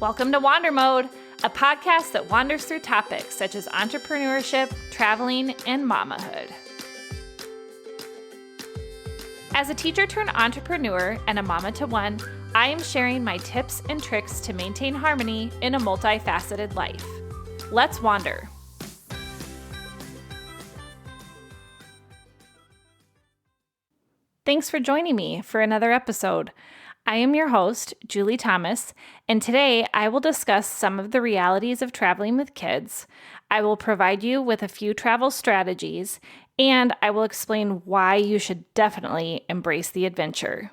Welcome to Wander Mode, a podcast that wanders through topics such as entrepreneurship, traveling, and mamahood. As a teacher turned entrepreneur and a mama to one, I am sharing my tips and tricks to maintain harmony in a multifaceted life. Let's wander. Thanks for joining me for another episode. I am your host, Julie Thomas, and today I will discuss some of the realities of traveling with kids. I will provide you with a few travel strategies, and I will explain why you should definitely embrace the adventure.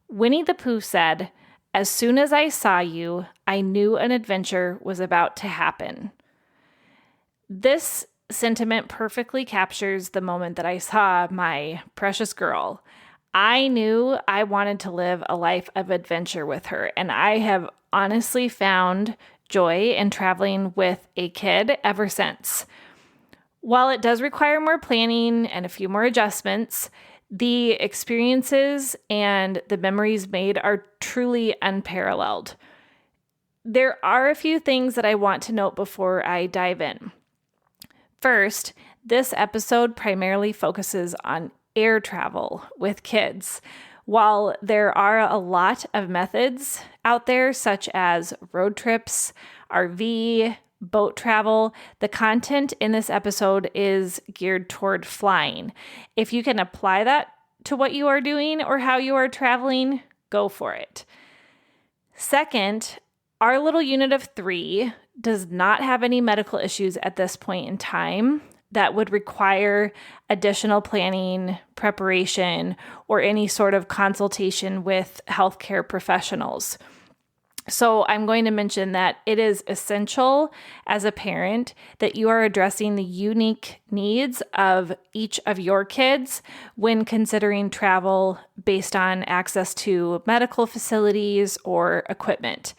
Winnie the Pooh said, "As soon as I saw you, I knew an adventure was about to happen." This sentiment perfectly captures the moment that I saw my precious girl. I knew I wanted to live a life of adventure with her, and I have honestly found joy in traveling with a kid ever since. While it does require more planning and a few more adjustments, the experiences and the memories made are truly unparalleled. There are a few things that I want to note before I dive in. First, this episode primarily focuses on air travel with kids. While there are a lot of methods out there, such as road trips, RV, boat travel, the content in this episode is geared toward flying. If you can apply that to what you are doing or how you are traveling, go for it. Second, our little unit of 3 does not have any medical issues at this point in time that would require additional planning, preparation, or any sort of consultation with healthcare professionals. So I'm going to mention that it is essential as a parent that you are addressing the unique needs of each of your kids when considering travel based on access to medical facilities or equipment.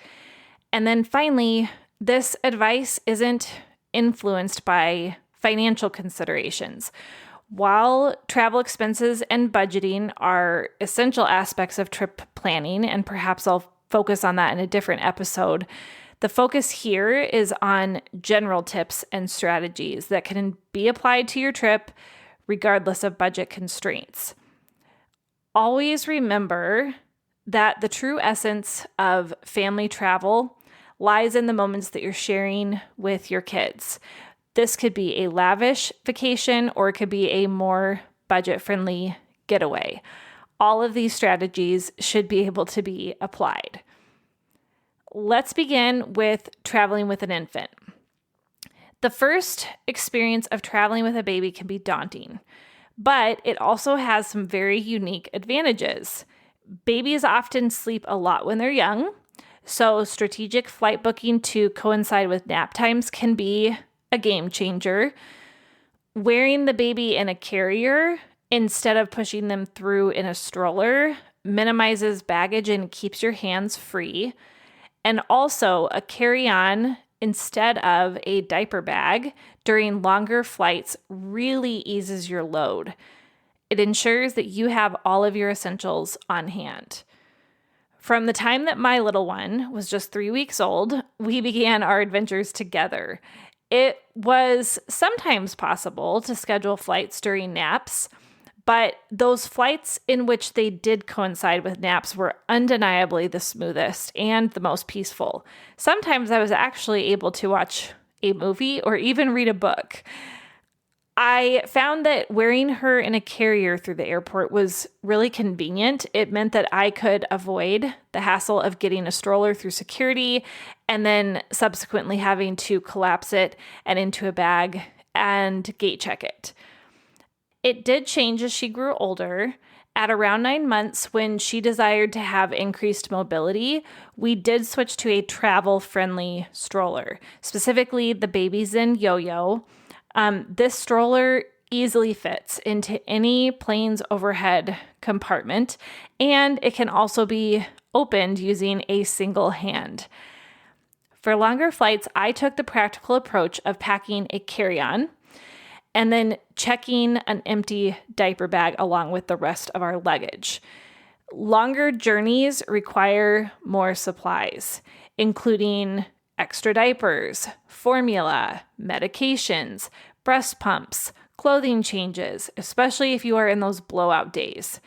And then finally, this advice isn't influenced by financial considerations. While travel expenses and budgeting are essential aspects of trip planning, and perhaps I'll focus on that in a different episode, the focus here is on general tips and strategies that can be applied to your trip regardless of budget constraints. Always remember that the true essence of family travel lies in the moments that you're sharing with your kids. This could be a lavish vacation or it could be a more budget-friendly getaway. All of these strategies should be able to be applied. Let's begin with traveling with an infant. The first experience of traveling with a baby can be daunting, but it also has some very unique advantages. Babies often sleep a lot when they're young, so strategic flight booking to coincide with nap times can be a game changer. Wearing the baby in a carrier instead of pushing them through in a stroller minimizes baggage and keeps your hands free. And also, a carry-on instead of a diaper bag during longer flights really eases your load. It ensures that you have all of your essentials on hand. From the time that my little one was just 3 weeks old, we began our adventures together. It was sometimes possible to schedule flights during naps, but those flights in which they did coincide with naps were undeniably the smoothest and the most peaceful. Sometimes I was actually able to watch a movie or even read a book. I found that wearing her in a carrier through the airport was really convenient. It meant that I could avoid the hassle of getting a stroller through security and then subsequently having to collapse it and into a bag and gate check it. It did change as she grew older. At around 9 months, when she desired to have increased mobility, we did switch to a travel-friendly stroller, specifically the Baby Zen Yo-Yo. This stroller easily fits into any plane's overhead compartment, and it can also be opened using a single hand. For longer flights, I took the practical approach of packing a carry-on and then checking an empty diaper bag along with the rest of our luggage. Longer journeys require more supplies, including extra diapers, formula, medications, breast pumps, clothing changes, especially if you are in those blowout days.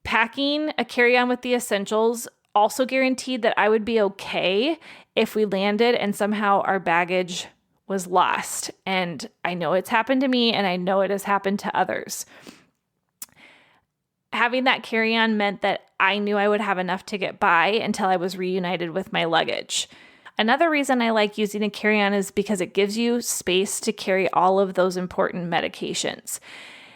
Packing a carry-on with the essentials also guaranteed that I would be okay if we landed and somehow our baggage was lost. And I know it's happened to me, and I know it has happened to others. Having that carry-on meant that I knew I would have enough to get by until I was reunited with my luggage. Another reason I like using a carry-on is because it gives you space to carry all of those important medications.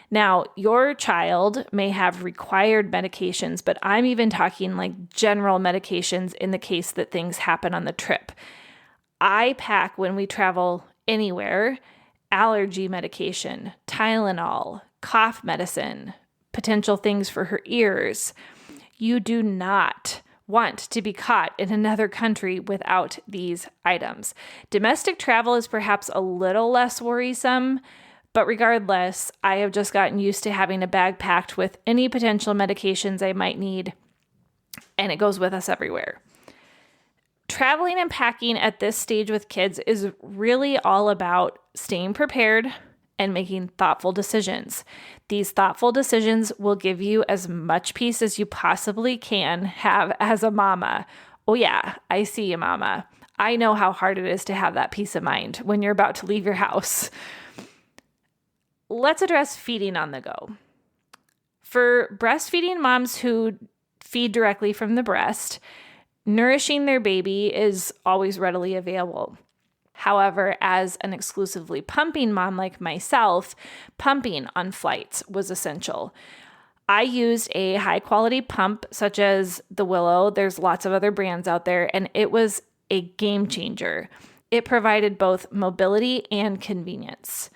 Now, your child may have required medications, but I'm even talking like general medications in the case that things happen on the trip. I pack, when we travel anywhere, allergy medication, Tylenol, cough medicine, potential things for her ears. You do not want to be caught in another country without these items. Domestic travel is perhaps a little less worrisome, but regardless, I have just gotten used to having a bag packed with any potential medications I might need, and it goes with us everywhere. Traveling and packing at this stage with kids is really all about staying prepared and making thoughtful decisions. These thoughtful decisions will give you as much peace as you possibly can have as a mama. Oh yeah, I see you, mama. I know how hard it is to have that peace of mind when you're about to leave your house. Let's address feeding on the go. For breastfeeding moms who feed directly from the breast, nourishing their baby is always readily available. However, as an exclusively pumping mom like myself, pumping on flights was essential. I used a high-quality pump such as the Willow. There's lots of other brands out there, and it was a game changer. It provided both mobility and convenience.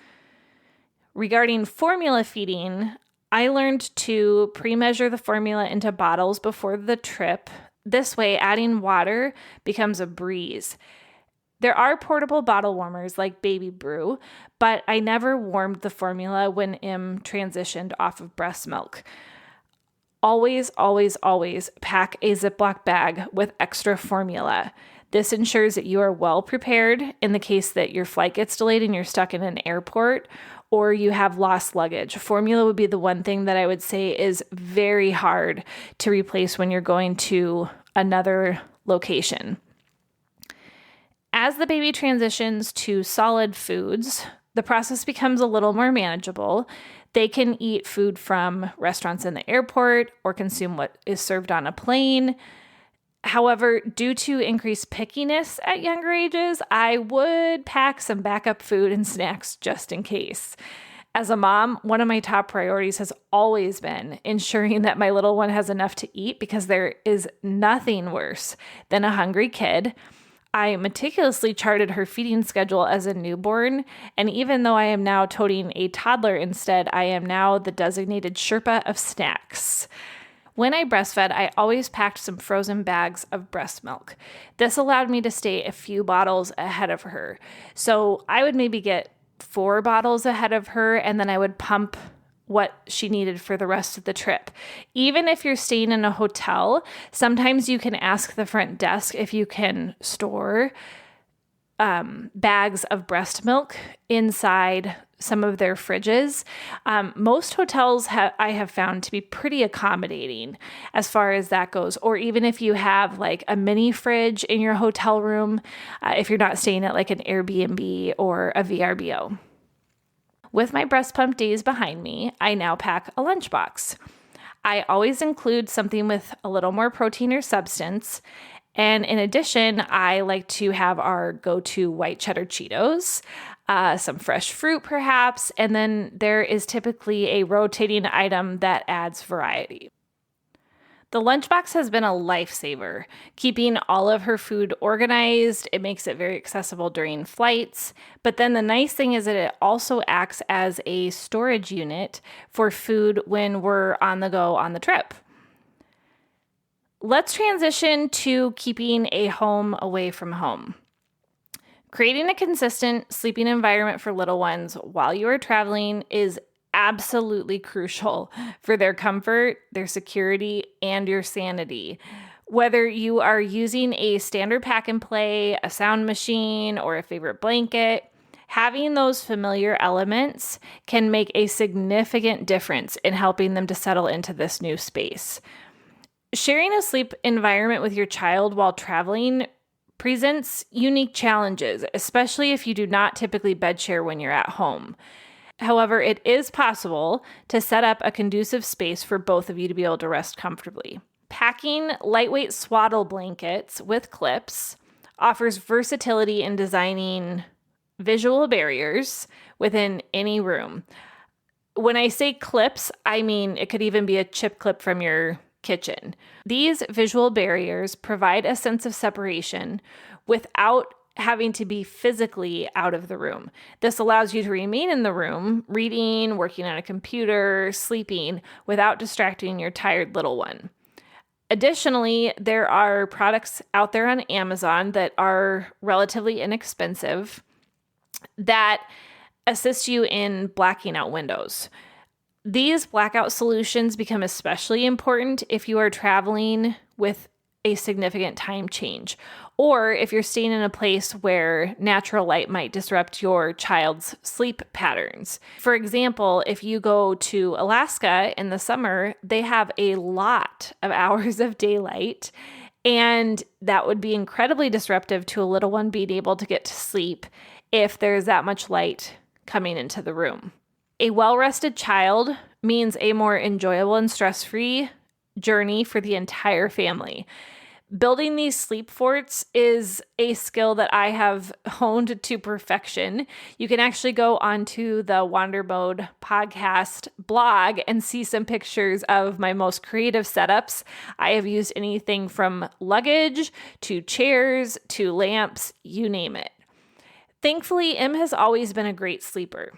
Regarding formula feeding, I learned to pre-measure the formula into bottles before the trip. This way, adding water becomes a breeze. There are portable bottle warmers like Baby Brew, but I never warmed the formula when Im transitioned off of breast milk. Always, always, always pack a Ziploc bag with extra formula. This ensures that you are well prepared in the case that your flight gets delayed and you're stuck in an airport or you have lost luggage. Formula would be the one thing that I would say is very hard to replace when you're going to another location. As the baby transitions to solid foods, the process becomes a little more manageable. They can eat food from restaurants in the airport or consume what is served on a plane. However, due to increased pickiness at younger ages, I would pack some backup food and snacks just in case. As a mom, one of my top priorities has always been ensuring that my little one has enough to eat because there is nothing worse than a hungry kid. I meticulously charted her feeding schedule as a newborn, and even though I am now toting a toddler instead, I am now the designated Sherpa of snacks. When I breastfed, I always packed some frozen bags of breast milk. This allowed me to stay a few bottles ahead of her. So I would maybe get 4 bottles ahead of her, and then I would pump what she needed for the rest of the trip. Even if you're staying in a hotel, sometimes you can ask the front desk if you can store bags of breast milk inside some of their fridges. Most hotels I have found to be pretty accommodating as far as that goes. Or even if you have like a mini fridge in your hotel room, if you're not staying at like an Airbnb or a VRBO. With my breast pump days behind me, I now pack a lunchbox. I always include something with a little more protein or substance. And in addition, I like to have our go-to white cheddar Cheetos, some fresh fruit perhaps, and then there is typically a rotating item that adds variety. The lunchbox has been a lifesaver, keeping all of her food organized. It makes it very accessible during flights. But then the nice thing is that it also acts as a storage unit for food when we're on the go on the trip. Let's transition to keeping a home away from home. Creating a consistent sleeping environment for little ones while you are traveling is absolutely crucial for their comfort, their security, and your sanity. Whether you are using a standard pack and play, a sound machine, or a favorite blanket, having those familiar elements can make a significant difference in helping them to settle into this new space. Sharing a sleep environment with your child while traveling presents unique challenges, especially if you do not typically bed share when you're at home. However, it is possible to set up a conducive space for both of you to be able to rest comfortably. Packing lightweight swaddle blankets with clips offers versatility in designing visual barriers within any room. When I say clips, I mean it could even be a chip clip from your kitchen. These visual barriers provide a sense of separation without having to be physically out of the room. This allows you to remain in the room, reading, working on a computer, sleeping, without distracting your tired little one. Additionally, there are products out there on Amazon that are relatively inexpensive that assist you in blacking out windows. These blackout solutions become especially important if you are traveling with a significant time change, or if you're staying in a place where natural light might disrupt your child's sleep patterns. For example, if you go to Alaska in the summer, they have a lot of hours of daylight, and that would be incredibly disruptive to a little one being able to get to sleep if there's that much light coming into the room. A well-rested child means a more enjoyable and stress-free journey for the entire family. Building these sleep forts is a skill that I have honed to perfection. You can actually go onto the Wander Mode podcast blog and see some pictures of my most creative setups. I have used anything from luggage to chairs to lamps, you name it. Thankfully, Em has always been a great sleeper.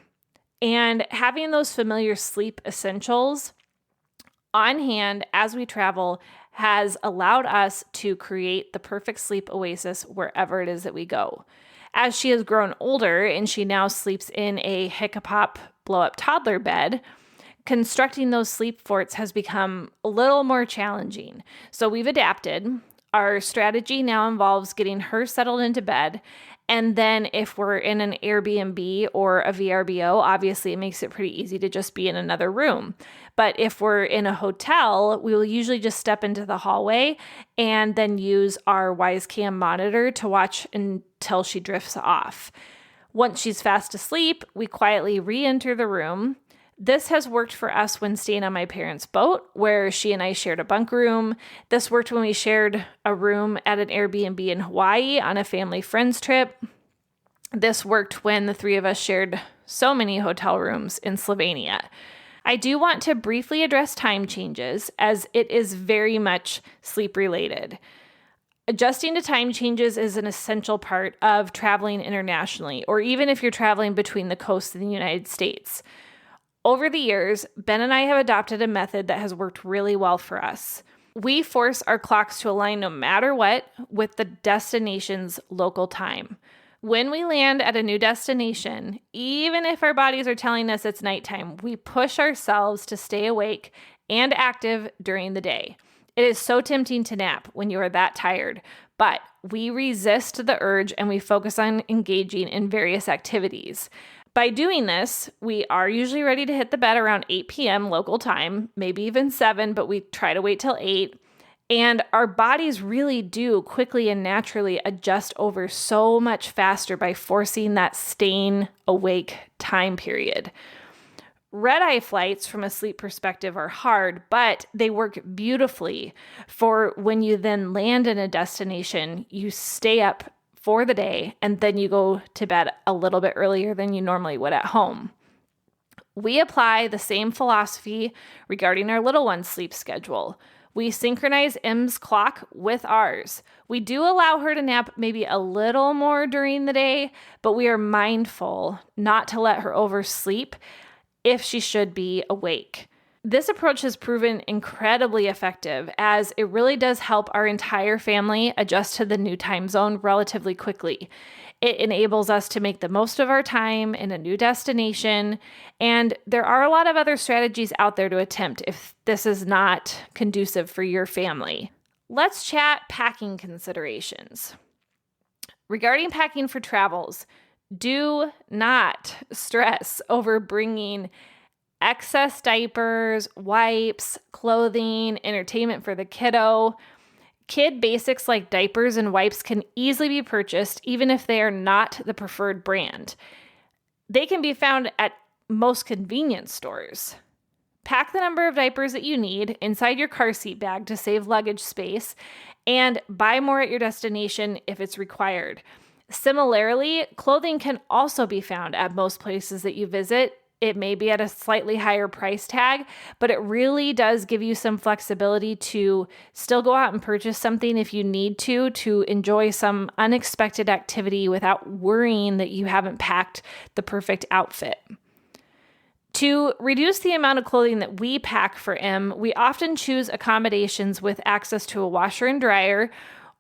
And having those familiar sleep essentials on hand as we travel has allowed us to create the perfect sleep oasis wherever it is that we go. As she has grown older and she now sleeps in a Hiccapop blow-up toddler bed, constructing those sleep forts has become a little more challenging. So we've adapted. Our strategy now involves getting her settled into bed. And then if we're in an Airbnb or a VRBO, obviously it makes it pretty easy to just be in another room. But if we're in a hotel, we will usually just step into the hallway and then use our WiseCam monitor to watch until she drifts off. Once she's fast asleep, we quietly re-enter the room. This has worked for us when staying on my parents' boat, where she and I shared a bunk room. This worked when we shared a room at an Airbnb in Hawaii on a family friends trip. This worked when the three of us shared so many hotel rooms in Slovenia. I do want to briefly address time changes, as it is very much sleep related. Adjusting to time changes is an essential part of traveling internationally, or even if you're traveling between the coasts of the United States. Over the years, Ben and I have adopted a method that has worked really well for us. We force our clocks to align no matter what with the destination's local time. When we land at a new destination, even if our bodies are telling us it's nighttime, we push ourselves to stay awake and active during the day. It is so tempting to nap when you are that tired, but we resist the urge and we focus on engaging in various activities. By doing this, we are usually ready to hit the bed around 8 p.m. local time, maybe even 7, but we try to wait till 8. And our bodies really do quickly and naturally adjust over so much faster by forcing that staying awake time period. Red-eye flights from a sleep perspective are hard, but they work beautifully for when you then land in a destination, you stay up for the day, and then you go to bed a little bit earlier than you normally would at home. We apply the same philosophy regarding our little one's sleep schedule. We synchronize Em's clock with ours. We do allow her to nap maybe a little more during the day, but we are mindful not to let her oversleep if she should be awake. This approach has proven incredibly effective as it really does help our entire family adjust to the new time zone relatively quickly. It enables us to make the most of our time in a new destination, and there are a lot of other strategies out there to attempt if this is not conducive for your family. Let's chat packing considerations. Regarding packing for travels, do not stress over bringing excess diapers, wipes, clothing, entertainment for the kiddo. Kid basics like diapers and wipes can easily be purchased even if they are not the preferred brand. They can be found at most convenience stores. Pack the number of diapers that you need inside your car seat bag to save luggage space, and buy more at your destination if it's required. Similarly, clothing can also be found at most places that you visit. It may be at a slightly higher price tag, but it really does give you some flexibility to still go out and purchase something if you need to enjoy some unexpected activity without worrying that you haven't packed the perfect outfit. To reduce the amount of clothing that we pack for M, we often choose accommodations with access to a washer and dryer,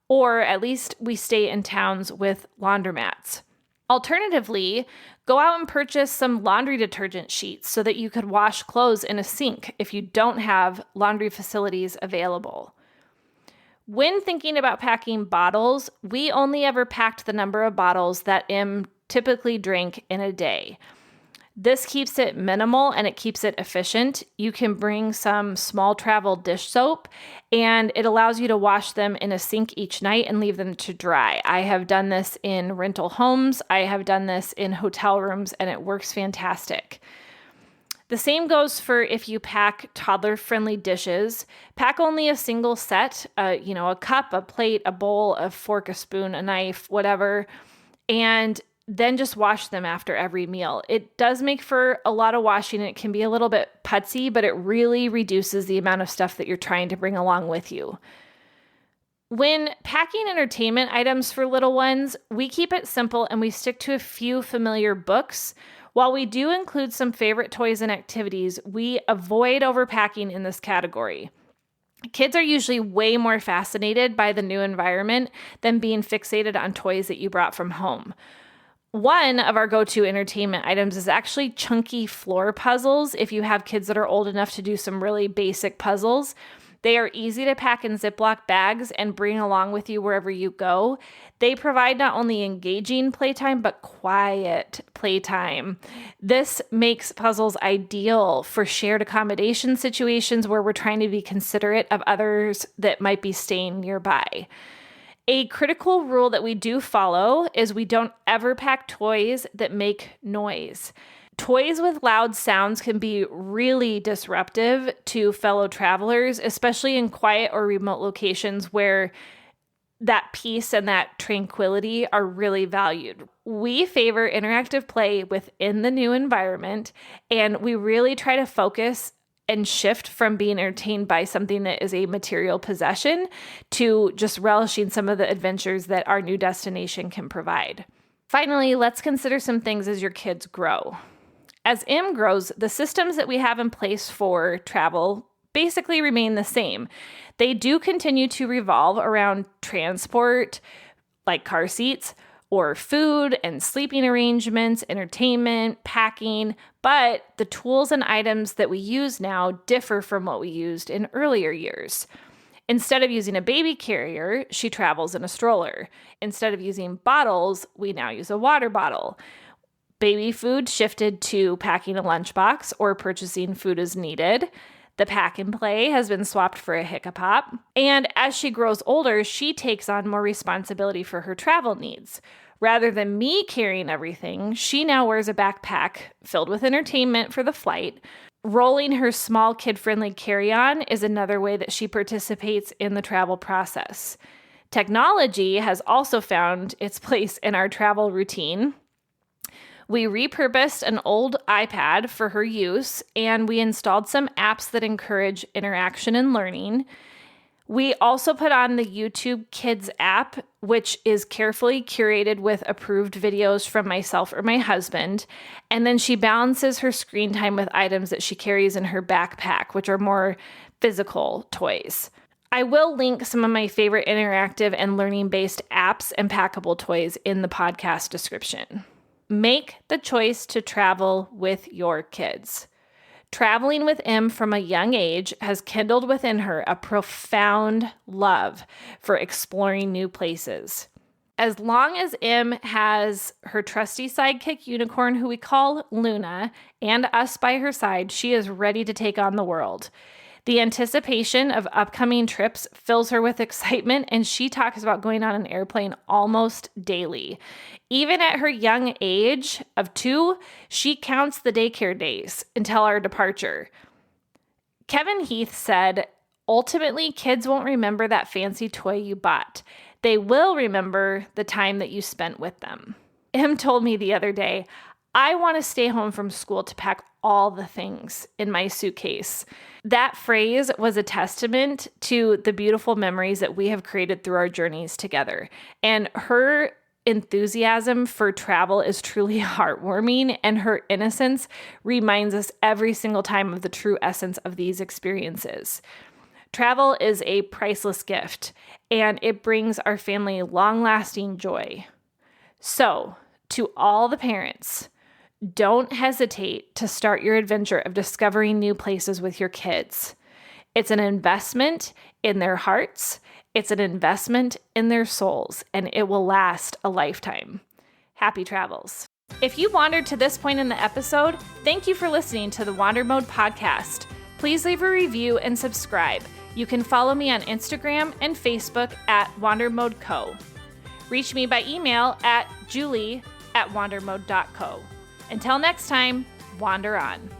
or at least we stay in towns with laundromats. Alternatively, go out and purchase some laundry detergent sheets so that you could wash clothes in a sink if you don't have laundry facilities available. When thinking about packing bottles, we only ever packed the number of bottles that M typically drank in a day. This keeps it minimal and it keeps it efficient. You can bring some small travel dish soap and it allows you to wash them in a sink each night and leave them to dry. I have done this in rental homes. I have done this in hotel rooms and it works fantastic. The same goes for if you pack toddler-friendly dishes. Pack only a single set, a cup, a plate, a bowl, a fork, a spoon, a knife, whatever, and then just wash them after every meal. It does make for a lot of washing. It can be a little bit putsy, but it really reduces the amount of stuff that you're trying to bring along with you. When packing entertainment items for little ones, we keep it simple and we stick to a few familiar books. While we do include some favorite toys and activities, we avoid overpacking in this category. Kids are usually way more fascinated by the new environment than being fixated on toys that you brought from home. One of our go-to entertainment items is actually chunky floor puzzles if you have kids that are old enough to do some really basic puzzles. They are easy to pack in Ziploc bags and bring along with you wherever you go. They provide not only engaging playtime, but quiet playtime. This makes puzzles ideal for shared accommodation situations where we're trying to be considerate of others that might be staying nearby. A critical rule that we do follow is we don't ever pack toys that make noise. Toys with loud sounds can be really disruptive to fellow travelers, especially in quiet or remote locations where that peace and that tranquility are really valued. We favor interactive play within the new environment, and we really try to focus and shift from being entertained by something that is a material possession to just relishing some of the adventures that our new destination can provide. Finally, let's consider some things as your kids grow. As M grows, the systems that we have in place for travel basically remain the same. They do continue to revolve around transport, like car seats, or food and sleeping arrangements, entertainment, packing, but the tools and items that we use now differ from what we used in earlier years. Instead of using a baby carrier, she travels in a stroller. Instead of using bottles, we now use a water bottle. Baby food shifted to packing a lunchbox or purchasing food as needed. The pack and play has been swapped for a Hiccapop. And as she grows older, she takes on more responsibility for her travel needs. Rather than me carrying everything, she now wears a backpack filled with entertainment for the flight. Rolling her small kid-friendly carry-on is another way that she participates in the travel process. Technology has also found its place in our travel routine. We repurposed an old iPad for her use, and we installed some apps that encourage interaction and learning. We also put on the YouTube Kids app, which is carefully curated with approved videos from myself or my husband. And then she balances her screen time with items that she carries in her backpack, which are more physical toys. I will link some of my favorite interactive and learning-based apps and packable toys in the podcast description. Make the choice to travel with your kids. Traveling with Em from a young age has kindled within her a profound love for exploring new places. As long as Em has her trusty sidekick unicorn, who we call Luna, and us by her side, she is ready to take on the world. The anticipation of upcoming trips fills her with excitement, and she talks about going on an airplane almost daily. Even at her young age of 2, she counts the daycare days until our departure. Kevin Heath said, "Ultimately, kids won't remember that fancy toy you bought. They will remember the time that you spent with them." Em told me the other day, "I want to stay home from school to pack all the things in my suitcase." That phrase was a testament to the beautiful memories that we have created through our journeys together. And her enthusiasm for travel is truly heartwarming, and her innocence reminds us every single time of the true essence of these experiences. Travel is a priceless gift, and it brings our family long-lasting joy. So, to all the parents, don't hesitate to start your adventure of discovering new places with your kids. It's an investment in their hearts, it's an investment in their souls, and it will last a lifetime. Happy travels. If you wandered to this point in the episode, thank you for listening to the Wander Mode podcast. Please leave a review and subscribe. You can follow me on Instagram and Facebook at WanderModeCo. Reach me by email at julie@wandermode.co. Until next time, wander on.